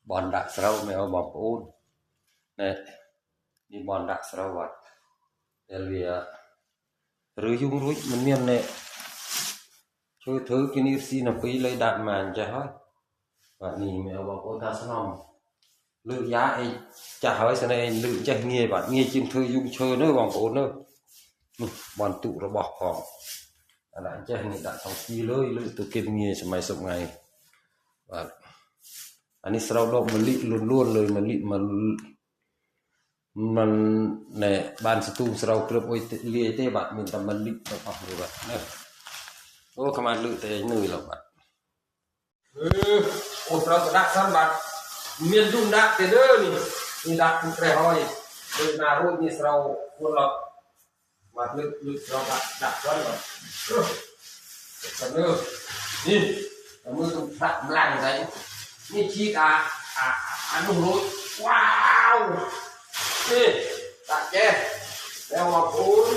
บอลดักเราไม่เอาบอลปูนเนี่ยมีบอลดักเราวัดเดี๋ยวเรียหรือยุ่งรุ่ยมันเนี่ยเนี่ยช่วยถือกินอีซีนปีเลยดัดมันจะให้วันนี้ไม่เอาบอลปูนท่าสนองลือยาไอจะหายสนายลือจะเงียบแบบเงียบจิ้มถือยุ่งเชิญเนอะบอลปูนเนอะบอลตุระบอกของอะไรจะเงียดัดสองทีเลยลือตัวกินเงียสมัยสมัยแบบอันนี้เราโลกมันลิล้วนๆเลยมันลิมันเนี่ยบ้านสตูเราเกลือโอ้ยเลี้ยเต้บัดมันแต่มันลิเราออกเลยบัดเนี่ยโอ้ขมันลือแต่เหนื่อยเราบัดโอ้เราจะดักซ้ำบัดเมียนดุ่มดักเตเด้อนี่ดักคุณแกรหอยโดยนารุ่นนี่เราคนเราบัดลึกเราดักไว้บัดแต่เนื้อนี่มือต้องพลักมันล่างใส่นี่ชี้อันนุ่มรุ่ยว้าวนี่ตัดแกแล้วมาพูน